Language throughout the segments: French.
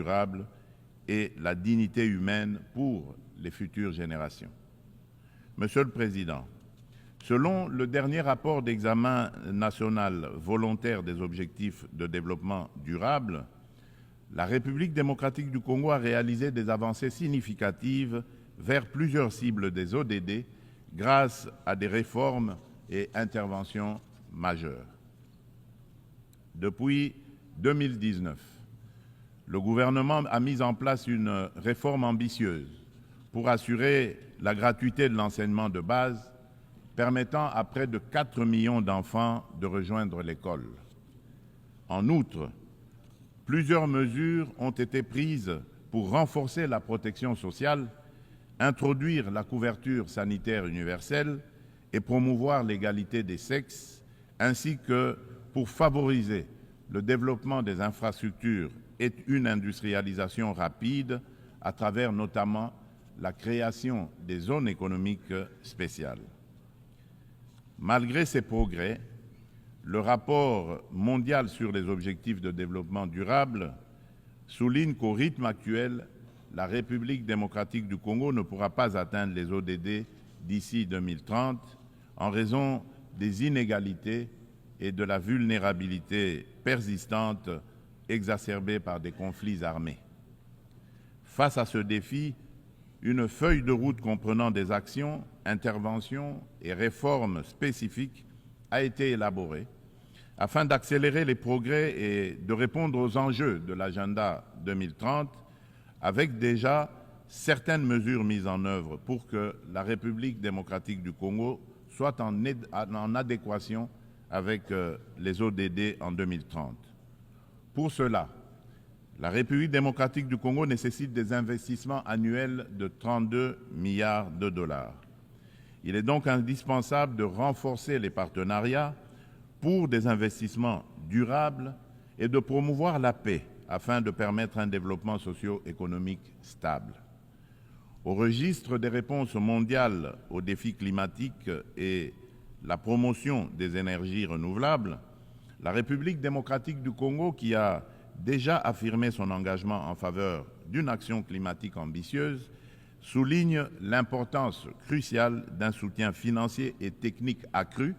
durable et la dignité humaine pour les futures générations. Monsieur le Président, selon le dernier rapport d'examen national volontaire des objectifs de développement durable, la République démocratique du Congo a réalisé des avancées significatives vers plusieurs cibles des ODD grâce à des réformes et interventions majeures. Depuis 2019, le gouvernement a mis en place une réforme ambitieuse pour assurer la gratuité de l'enseignement de base, permettant à près de 4 millions d'enfants de rejoindre l'école. En outre, plusieurs mesures ont été prises pour renforcer la protection sociale, introduire la couverture sanitaire universelle et promouvoir l'égalité des sexes, ainsi que pour favoriser le développement des infrastructures et une industrialisation rapide à travers notamment la création des zones économiques spéciales. Malgré ces progrès, le rapport mondial sur les objectifs de développement durable souligne qu'au rythme actuel, la République démocratique du Congo ne pourra pas atteindre les ODD d'ici 2030 en raison des inégalités et de la vulnérabilité persistante exacerbée par des conflits armés. Face à ce défi, une feuille de route comprenant des actions, interventions et réformes spécifiques a été élaborée afin d'accélérer les progrès et de répondre aux enjeux de l'agenda 2030 avec déjà certaines mesures mises en œuvre pour que la République démocratique du Congo soit en adéquation avec les ODD en 2030. Pour cela, la République démocratique du Congo nécessite des investissements annuels de 32 milliards de dollars. Il est donc indispensable de renforcer les partenariats pour des investissements durables et de promouvoir la paix afin de permettre un développement socio-économique stable. Au registre des réponses mondiales aux défis climatiques et la promotion des énergies renouvelables, la République démocratique du Congo, qui a déjà affirmé son engagement en faveur d'une action climatique ambitieuse, souligne l'importance cruciale d'un soutien financier et technique accru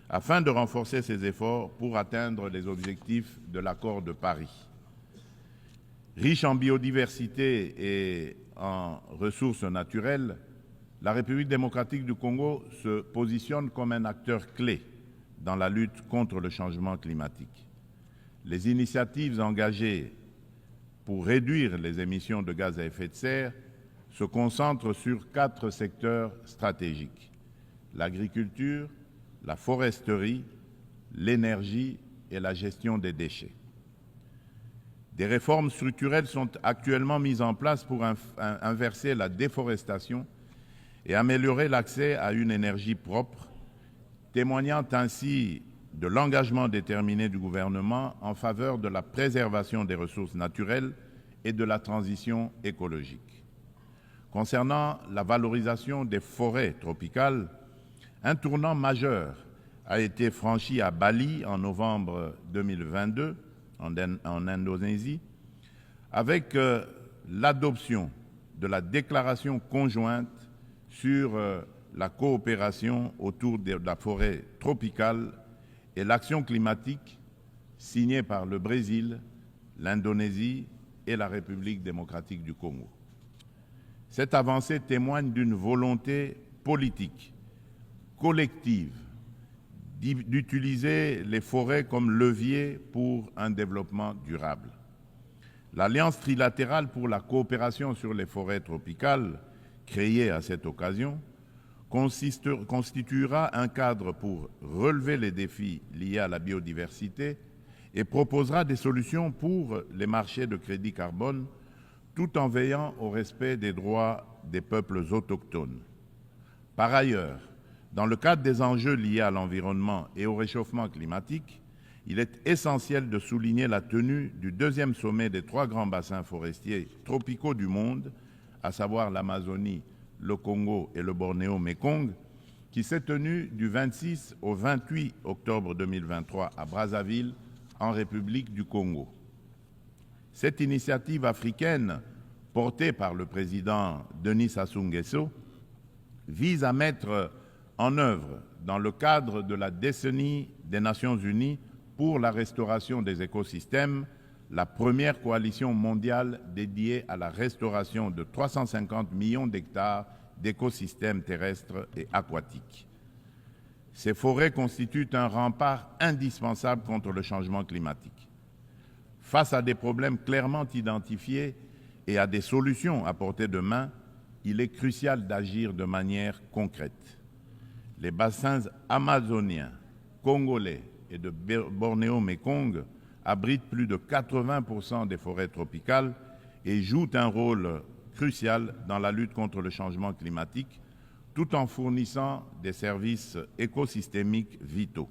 afin de renforcer ses efforts pour atteindre les objectifs de l'accord de Paris. Riche en biodiversité et en ressources naturelles, la République démocratique du Congo se positionne comme un acteur clé dans la lutte contre le changement climatique. Les initiatives engagées pour réduire les émissions de gaz à effet de serre se concentrent sur 4 secteurs stratégiques: l'agriculture, la foresterie, l'énergie et la gestion des déchets. Des réformes structurelles sont actuellement mises en place pour inverser la déforestation et améliorer l'accès à une énergie propre, témoignant ainsi de l'engagement déterminé du gouvernement en faveur de la préservation des ressources naturelles et de la transition écologique. Concernant la valorisation des forêts tropicales, un tournant majeur a été franchi à Bali en novembre 2022, en Indonésie, avec l'adoption de la déclaration conjointe sur la coopération autour de la forêt tropicale et l'action climatique signée par le Brésil, l'Indonésie et la République démocratique du Congo. Cette avancée témoigne d'une volonté politique collective d'utiliser les forêts comme levier pour un développement durable. L'Alliance trilatérale pour la coopération sur les forêts tropicales, créée à cette occasion, constituera un cadre pour relever les défis liés à la biodiversité et proposera des solutions pour les marchés de crédit carbone, tout en veillant au respect des droits des peuples autochtones. Par ailleurs, dans le cadre des enjeux liés à l'environnement et au réchauffement climatique, il est essentiel de souligner la tenue du 2e sommet des 3 grands bassins forestiers tropicaux du monde, à savoir l'Amazonie, le Congo et le Bornéo-Mékong, qui s'est tenu du 26 au 28 octobre 2023 à Brazzaville, en République du Congo. Cette initiative africaine, portée par le président Denis Sassou Nguesso, vise à mettre en œuvre, dans le cadre de la décennie des Nations Unies pour la restauration des écosystèmes, la première coalition mondiale dédiée à la restauration de 350 millions d'hectares d'écosystèmes terrestres et aquatiques. Ces forêts constituent un rempart indispensable contre le changement climatique. Face à des problèmes clairement identifiés et à des solutions à portée de main, il est crucial d'agir de manière concrète. Les bassins amazoniens, congolais et de Bornéo-Mékong abritent plus de 80% des forêts tropicales et jouent un rôle crucial dans la lutte contre le changement climatique, tout en fournissant des services écosystémiques vitaux.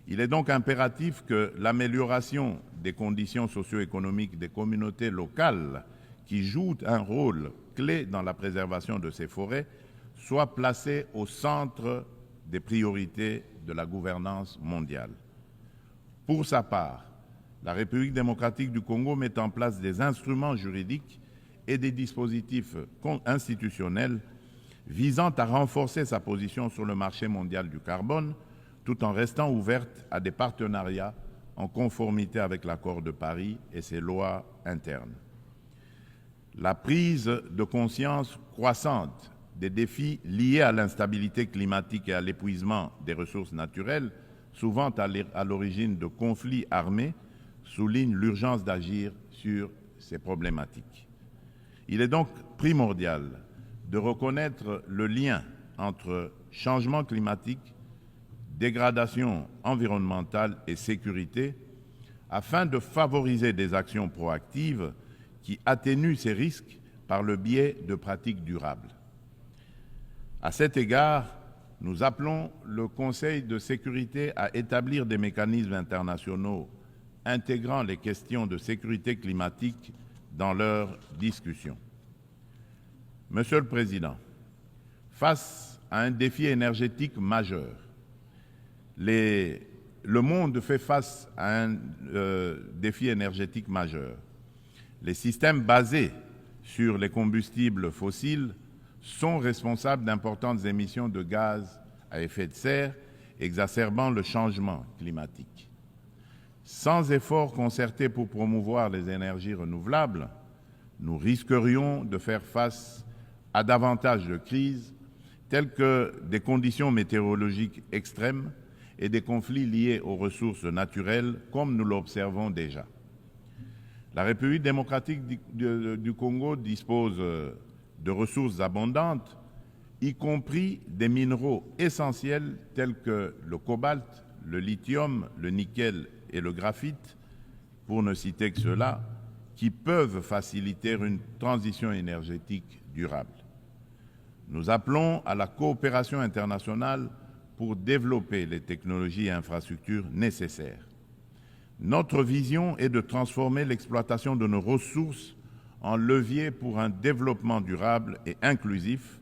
Il est donc impératif que l'amélioration des conditions socio-économiques des communautés locales qui jouent un rôle clé dans la préservation de ces forêts soit placée au centre des priorités de la gouvernance mondiale. Pour sa part, la République démocratique du Congo met en place des instruments juridiques et des dispositifs institutionnels visant à renforcer sa position sur le marché mondial du carbone, tout en restant ouverte à des partenariats en conformité avec l'accord de Paris et ses lois internes. La prise de conscience croissante des défis liés à l'instabilité climatique et à l'épuisement des ressources naturelles, souvent à l'origine de conflits armés, souligne l'urgence d'agir sur ces problématiques. Il est donc primordial de reconnaître le lien entre changement climatique, dégradation environnementale et sécurité, afin de favoriser des actions proactives qui atténuent ces risques par le biais de pratiques durables. À cet égard, nous appelons le Conseil de sécurité à établir des mécanismes internationaux intégrant les questions de sécurité climatique dans leurs discussions. Monsieur le Président, face à un défi énergétique majeur, le monde fait face à un défi énergétique majeur. Les systèmes basés sur les combustibles fossiles sont responsables d'importantes émissions de gaz à effet de serre, exacerbant le changement climatique. Sans efforts concertés pour promouvoir les énergies renouvelables, nous risquerions de faire face à davantage de crises, telles que des conditions météorologiques extrêmes et des conflits liés aux ressources naturelles, comme nous l'observons déjà. La République démocratique du Congo dispose de ressources abondantes, y compris des minéraux essentiels tels que le cobalt, le lithium, le nickel et le graphite, pour ne citer que ceux-là, qui peuvent faciliter une transition énergétique durable. Nous appelons à la coopération internationale pour développer les technologies et infrastructures nécessaires. Notre vision est de transformer l'exploitation de nos ressources en levier pour un développement durable et inclusif,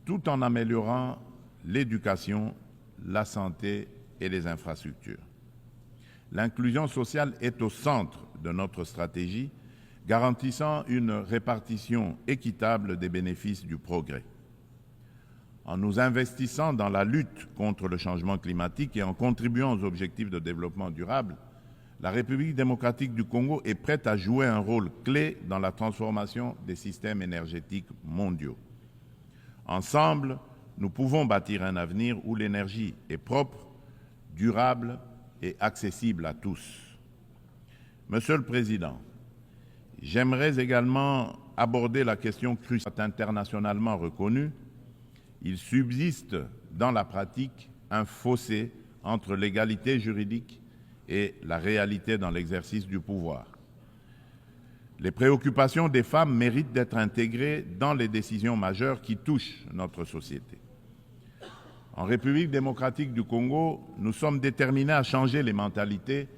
tout en améliorant l'éducation, la santé et les infrastructures. L'inclusion sociale est au centre de notre stratégie, garantissant une répartition équitable des bénéfices du progrès. En nous investissant dans la lutte contre le changement climatique et en contribuant aux objectifs de développement durable, la République démocratique du Congo est prête à jouer un rôle clé dans la transformation des systèmes énergétiques mondiaux. Ensemble, nous pouvons bâtir un avenir où l'énergie est propre, durable et accessible à tous. Monsieur le Président, j'aimerais également aborder la question cruciale internationalement reconnue. Il subsiste dans la pratique un fossé entre l'égalité juridique et la réalité dans l'exercice du pouvoir. Les préoccupations des femmes méritent d'être intégrées dans les décisions majeures qui touchent notre société. En République démocratique du Congo, nous sommes déterminés à changer les mentalités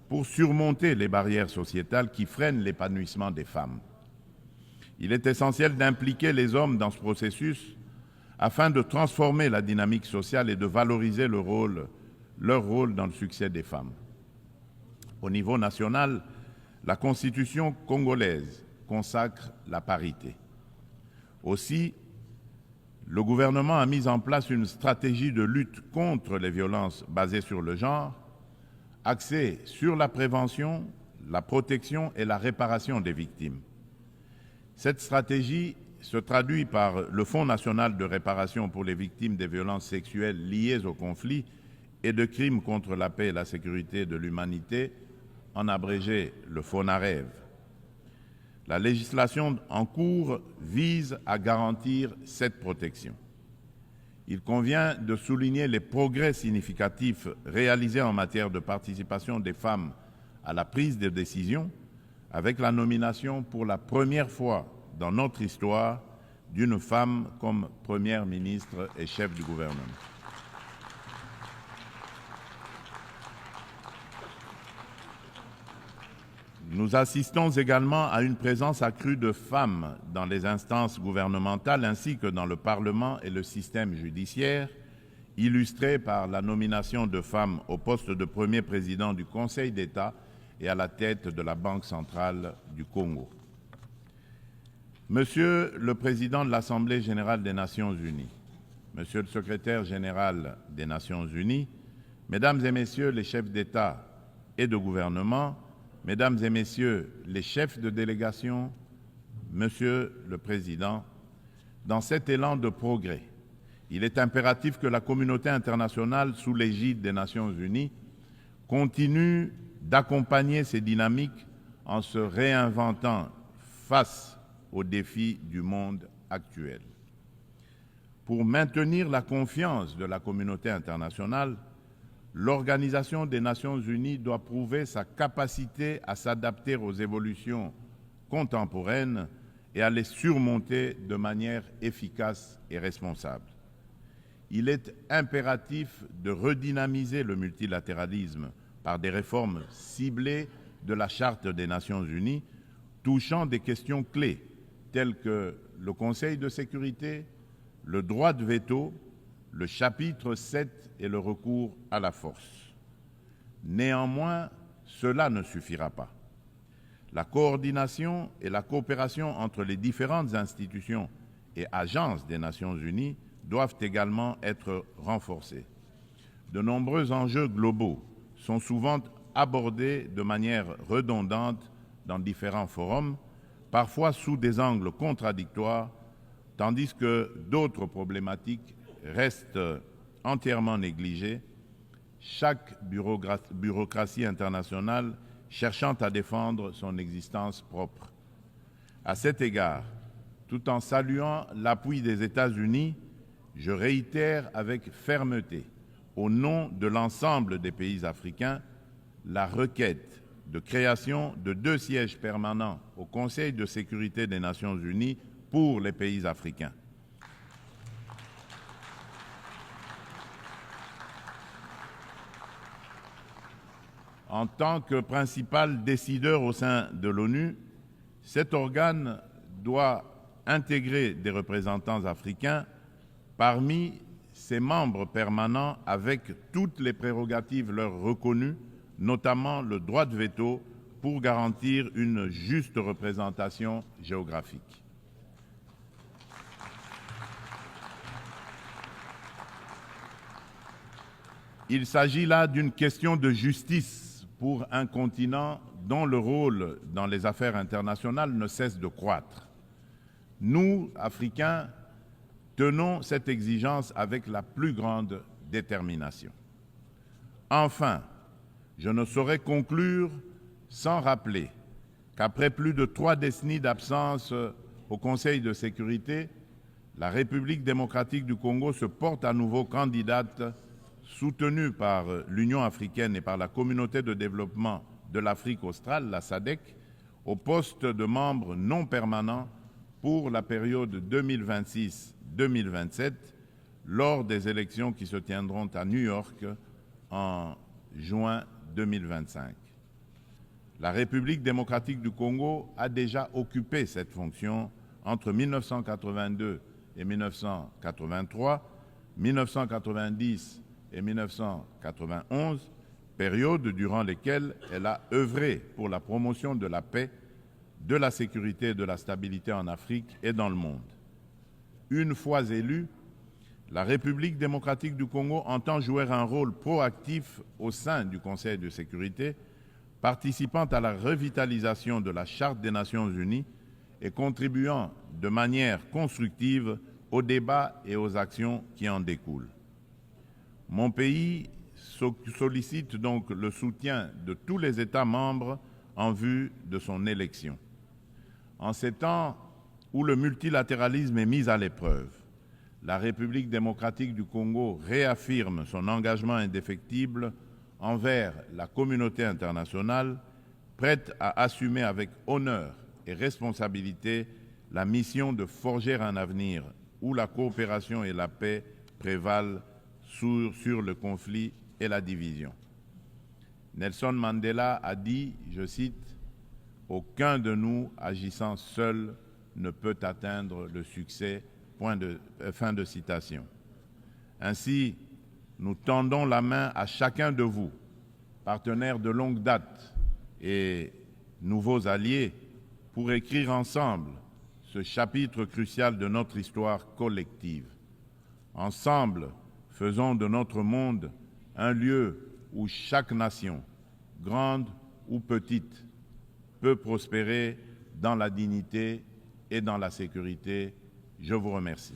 pour surmonter les barrières sociétales qui freinent l'épanouissement des femmes. Il est essentiel d'impliquer les hommes dans ce processus afin de transformer la dynamique sociale et de valoriser leur rôle dans le succès des femmes. Au niveau national, la Constitution congolaise consacre la parité. Aussi, le gouvernement a mis en place une stratégie de lutte contre les violences basées sur le genre, axée sur la prévention, la protection et la réparation des victimes. Cette stratégie se traduit par le Fonds national de réparation pour les victimes des violences sexuelles liées au conflit et de crimes contre la paix et la sécurité de l'humanité, en abrégé le FONAREV. La législation en cours vise à garantir cette protection. Il convient de souligner les progrès significatifs réalisés en matière de participation des femmes à la prise de décision, avec la nomination pour la première fois dans notre histoire d'une femme comme Première ministre et chef du gouvernement. Nous assistons également à une présence accrue de femmes dans les instances gouvernementales ainsi que dans le Parlement et le système judiciaire, illustrée par la nomination de femmes au poste de premier président du Conseil d'État et à la tête de la Banque centrale du Congo. Monsieur le Président de l'Assemblée générale des Nations unies, Monsieur le Secrétaire général des Nations unies, Mesdames et Messieurs les chefs d'État et de gouvernement, Mesdames et Messieurs les chefs de délégation, Monsieur le Président, dans cet élan de progrès, il est impératif que la communauté internationale, sous l'égide des Nations unies, continue d'accompagner ces dynamiques en se réinventant face aux défis du monde actuel. Pour maintenir la confiance de la communauté internationale, l'Organisation des Nations unies doit prouver sa capacité à s'adapter aux évolutions contemporaines et à les surmonter de manière efficace et responsable. Il est impératif de redynamiser le multilatéralisme par des réformes ciblées de la Charte des Nations unies, touchant des questions clés telles que le Conseil de sécurité, le droit de veto, le chapitre 7 et le recours à la force. Néanmoins, cela ne suffira pas. La coordination et la coopération entre les différentes institutions et agences des Nations unies doivent également être renforcées. De nombreux enjeux globaux sont souvent abordés de manière redondante dans différents forums, parfois sous des angles contradictoires, tandis que d'autres problématiques restent entièrement négligées, chaque bureaucratie internationale cherchant à défendre son existence propre. À cet égard, tout en saluant l'appui des États-Unis, je réitère avec fermeté, au nom de l'ensemble des pays africains, la requête de création de 2 sièges permanents au Conseil de sécurité des Nations unies pour les pays africains. En tant que principal décideur au sein de l'ONU, cet organe doit intégrer des représentants africains parmi ses membres permanents avec toutes les prérogatives leur reconnues, notamment le droit de veto pour garantir une juste représentation géographique. Il s'agit là d'une question de justice pour un continent dont le rôle dans les affaires internationales ne cesse de croître. Nous, Africains, tenons cette exigence avec la plus grande détermination. Enfin, je ne saurais conclure sans rappeler qu'après plus de 3 décennies d'absence au Conseil de sécurité, la République démocratique du Congo se porte à nouveau candidate, soutenue par l'Union africaine et par la Communauté de développement de l'Afrique australe, la SADC, au poste de membre non permanent pour la période 2026-2027, lors des élections qui se tiendront à New York en juin 2025. La République démocratique du Congo a déjà occupé cette fonction entre 1982 et 1983, 1990 et 1991, période durant laquelle elle a œuvré pour la promotion de la paix, de la sécurité et de la stabilité en Afrique et dans le monde. Une fois élue, la République démocratique du Congo entend jouer un rôle proactif au sein du Conseil de sécurité, participant à la revitalisation de la Charte des Nations Unies et contribuant de manière constructive aux débats et aux actions qui en découlent. Mon pays sollicite donc le soutien de tous les États membres en vue de son élection. En ces temps où le multilatéralisme est mis à l'épreuve, la République démocratique du Congo réaffirme son engagement indéfectible envers la communauté internationale, prête à assumer avec honneur et responsabilité la mission de forger un avenir où la coopération et la paix prévalent sur le conflit et la division. Nelson Mandela a dit, je cite, « Aucun de nous agissant seul ne peut atteindre le succès ». Fin de citation. Ainsi, nous tendons la main à chacun de vous, partenaires de longue date et nouveaux alliés, pour écrire ensemble ce chapitre crucial de notre histoire collective. Ensemble, faisons de notre monde un lieu où chaque nation, grande ou petite, peut prospérer dans la dignité et dans la sécurité. Je vous remercie.